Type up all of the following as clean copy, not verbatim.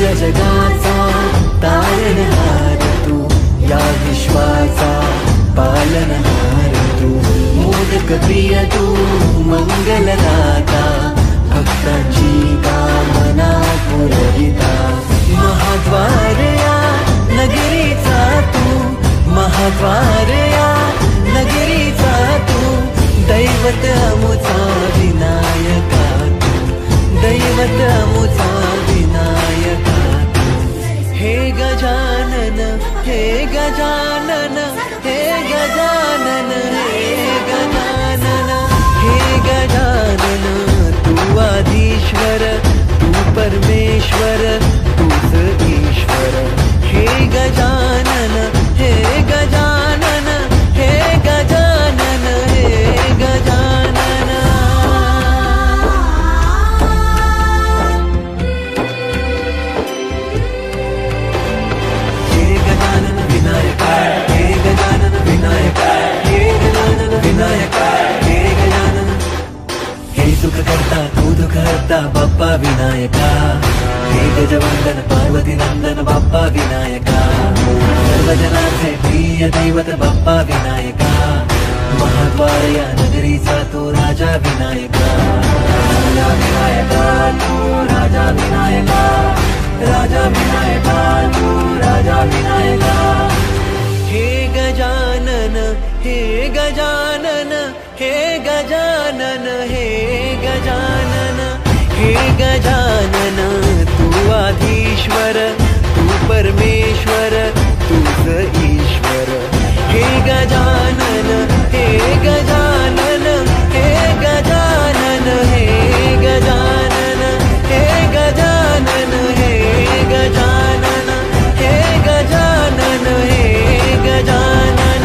सगळ्या जगाचा तारणहार तू, या विश्वाचा पालनहार तू, मोदक प्रिय तू, मंगलदाता, भक्तांची कामना पुरविता, महाद्वार या नगरीचा तू, महाद्वार या नगरीचा तू, दैवत अमुचा विनायका तू, दैवत अमुचा विनायका तू। हे गजानन, हे गजानन, हे गजानन, हे गजानन, हे गजानन, तू आदिश्वर, तू परमेश्वर, तूच ईश्वर। हे गजानन, हे गजानन, हे गजानन, हे गजानन। हे गजानन विनायका, हे गजानन विनायका, हे गजानन विनायका, हे गजानन। हे सुख करता तू दुख हरता बाप्पा विनायका, हे गजवंदन पार्वती नंदन बाप्पा विनायका, सर्वजनांचे प्रिय दैवत बाप्पा विनायका, महाद्वार या नगरीचा तो राजा विनायका, राजा विनायका तू, राजा विनायका, राजा विनायका तू, राजा विनायका। हे गजानन, हे गजानन, हे गजानन, हे गजानन, हे गजानन, तू आधीश्वर, तू परमेश्वर, तूच ईश्वर। हे गजानन, हे गजानन, हे गजानन, हे गजानन, हे गजानन, हे गजानन, हे गजानन, हे गजानन।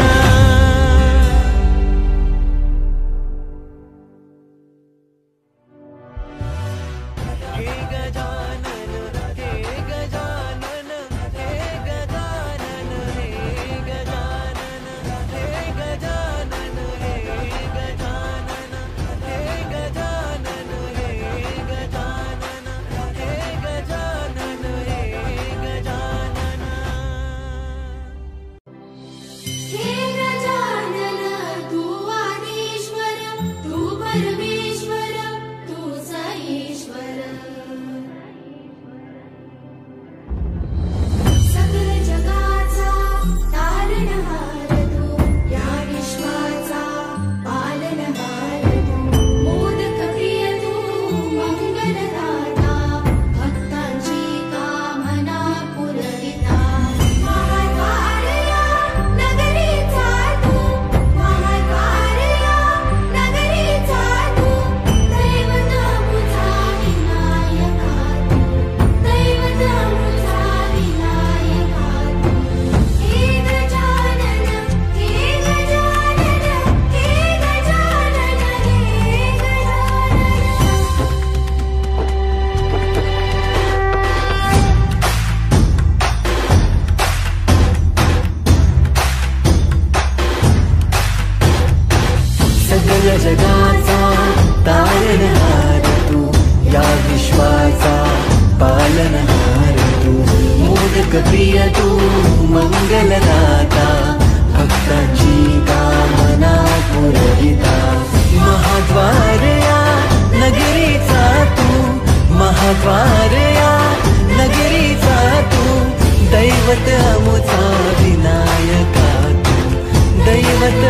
हे गजानन, हे गजानन, हे गजानन, हे गजानन, हे गजानन, हे गजानन, हे गजानन, हे गजानन, हे गजानन, हे गजानन। हे गजानन, तू आदिश्वर, तू परमेश्वर, तूच ईश्वर। सकल जगाचा तारणहार तू, या विश्वाचा पालनहार तू, मोदक प्रिय तू, मंगलदाता, भक्तांची कामना पुरविता, महाद्वार या नगरीचा तू, महाद्वार या नगरीचा तू, दैवत अमुचा विनायका तू, दैवत अमुचा विनायका तू। हे गजानन, हे गजानन, हे गजानन, हे गजानन। सगळ्या जगाचा तारणहार तू, या विश्वाचा पालनहार तू, मोदक प्रिय तू, मंगलदाता, भक्तांची कामना पुरविता, महाद्वार या नगरीचा तू, महाद्वार या नगरीचा तू, दैवत अमुचा विनायका तू, दैवत